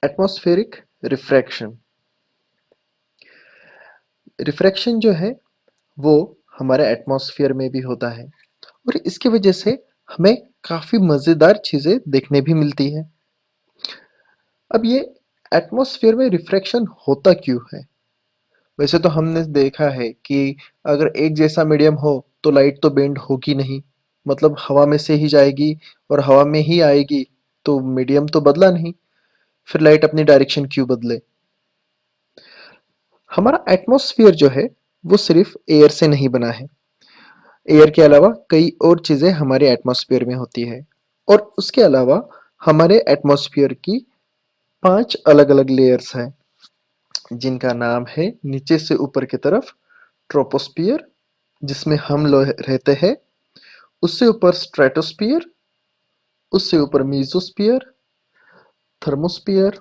Atmospheric refraction. Refraction जो है वो हमारे एटमॉस्फेयर में भी होता है और इसकी वजह से हमें काफी मजेदार चीजें देखने भी मिलती है। अब ये एटमॉस्फेयर में रिफ्रैक्शन होता क्यों है? वैसे तो हमने देखा है कि अगर एक जैसा मीडियम हो तो लाइट तो बेंड होगी नहीं, मतलब हवा में से ही जाएगी और हवा में ही आएगी, तो मीडियम तो बदला नहीं, फिर लाइट अपनी डायरेक्शन क्यों बदले? हमारा एटमॉस्फेयर जो है वो सिर्फ एयर से नहीं बना है। एयर के अलावा कई और चीजें हमारे एटमॉस्फेयर में होती है और उसके अलावा हमारे एटमॉस्फेयर की 5 अलग-अलग लेयर्स हैं, जिनका नाम है नीचे से ऊपर की तरफ ट्रोपोस्फियर, जिसमें हम लोग रहते हैं। उससे ऊपर स्ट्रेटोस्फियर, उससे ऊपर मीजोस्फियर, थर्मोस्फियर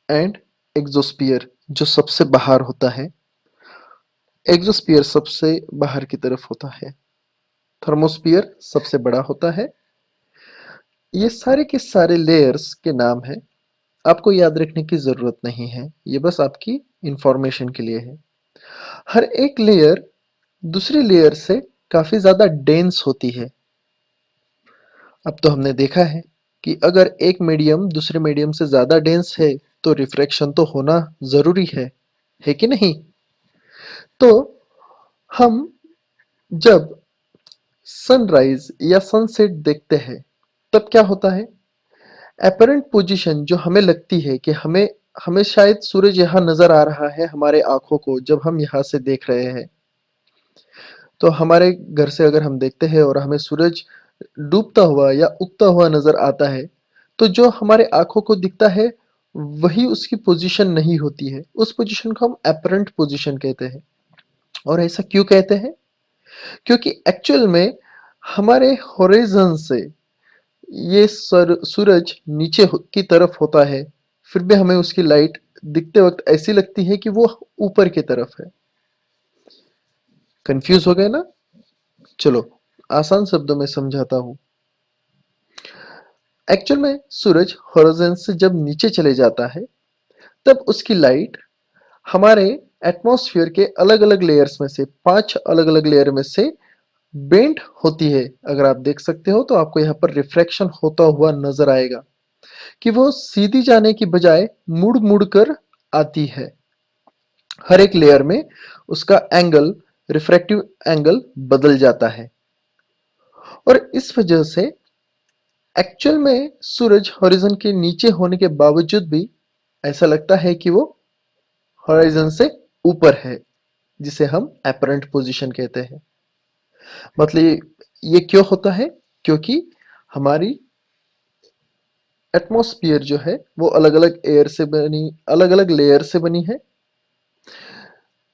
एंड एक्सोस्फियर जो सबसे बाहर होता है। एक्सोस्फियर सबसे बाहर की तरफ होता है, थर्मोस्फियर सबसे बड़ा होता है। ये सारे के सारे लेयर्स के नाम हैं, आपको याद रखने की जरूरत नहीं है, ये बस आपकी इंफॉर्मेशन के लिए है। हर एक लेयर दूसरी लेयर से काफी ज्यादा डेंस होती है। अब तो हमने देखा है कि अगर एक मीडियम दूसरे मीडियम से ज्यादा डेंस है तो रिफ्रैक्शन तो होना जरूरी है कि नहीं? तो हम जब सनराइज या सनसेट देखते हैं तब क्या होता है? एपरेंट पोजीशन जो हमें लगती है कि हमें हमें शायद सूरज यहाँ नजर आ रहा है हमारे आंखों को जब हम यहाँ से देख रहे हैं, तो हमारे घर से अगर हम देखते हैं और हमें सूरज डूबता हुआ या उगता हुआ नजर आता है, तो जो हमारे आंखों को दिखता है वही उसकी पोजीशन नहीं होती है, उस पोजीशन को हम एपरेंट पोजीशन कहते हैं। और ऐसा क्यों कहते हैं? क्योंकि एक्चुअल में हमारे होराइजन से ये सूरज नीचे की तरफ होता है, फिर भी हमें उसकी लाइट दिखते वक्त ऐसी लगती है कि वो ऊपर की तरफ है। कंफ्यूज हो गए ना? चलो आसान शब्दों में समझाता हूँ। एक्चुअल में सूरज होराइजन से जब नीचे चले जाता है तब उसकी लाइट हमारे एटमॉस्फेयर के अलग अलग लेयर्स में से 5 अलग अलग लेयर में से बेंट होती है। अगर आप देख सकते हो तो आपको यहाँ पर रिफ्रैक्शन होता हुआ नजर आएगा कि वो सीधी जाने की बजाय मुड़ मुड़ कर आती है। हर एक लेयर में उसका एंगल, रिफ्रैक्टिव एंगल बदल जाता है और इस वजह से एक्चुअल में सूरज होरिजन के नीचे होने के बावजूद भी ऐसा लगता है कि वो होराइजन से ऊपर है, जिसे हम एपरेंट पोजीशन कहते हैं। मतलब ये क्यों होता है? क्योंकि हमारी एटमॉस्फेयर जो है वो अलग अलग एयर से बनी, अलग अलग लेयर से बनी है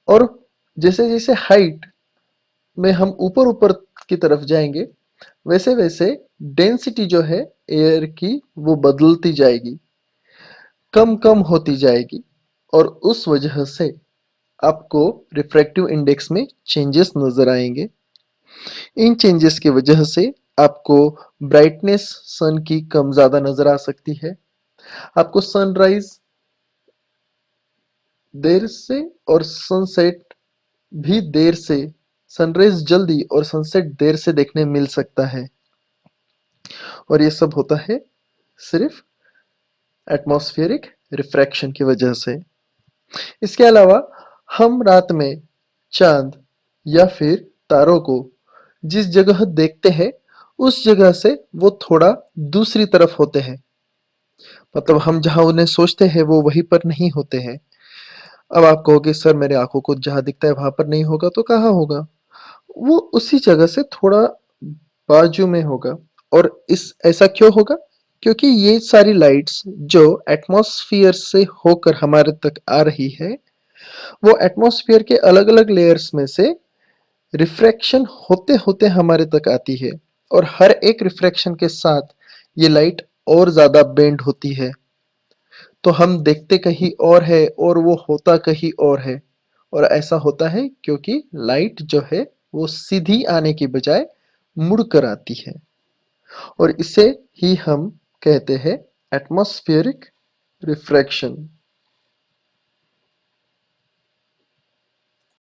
और जैसे जैसे हाइट में हम ऊपर ऊपर की तरफ जाएंगे वैसे वैसे डेंसिटी जो है एयर की वो बदलती जाएगी, कम कम होती जाएगी और उस वजह से आपको रिफ्रैक्टिव इंडेक्स में चेंजेस नजर आएंगे। इन चेंजेस की वजह से आपको ब्राइटनेस सन की कम ज्यादा नजर आ सकती है, आपको सनराइज देर से और सनसेट भी देर से, सनराइज जल्दी और सनसेट देर से देखने मिल सकता है और ये सब होता है सिर्फ एटमॉस्फेरिक रिफ्रैक्शन की वजह से। इसके अलावा हम रात में चांद या फिर तारों को जिस जगह देखते हैं उस जगह से वो थोड़ा दूसरी तरफ होते हैं, मतलब हम जहां उन्हें सोचते हैं वो वहीं पर नहीं होते हैं। अब आप कहोगे सर मेरे आंखों को जहां दिखता है वहां पर नहीं होगा, तो कहाँ होगा? वो उसी जगह से थोड़ा बाजू में होगा। और इस ऐसा क्यों होगा? क्योंकि ये सारी लाइट्स जो एटमॉस्फेयर से होकर हमारे तक आ रही है वो एटमॉस्फेयर के अलग अलग लेयर्स में से रिफ्रैक्शन होते होते हमारे तक आती है और हर एक रिफ्रैक्शन के साथ ये लाइट और ज्यादा बेंड होती है, तो हम देखते कहीं और है और वो होता कहीं और है। और ऐसा होता है क्योंकि लाइट जो है वो सीधी आने की बजाय मुड़ कर आती है और इसे ही हम कहते हैं एटमॉस्फेरिक रिफ्रैक्शन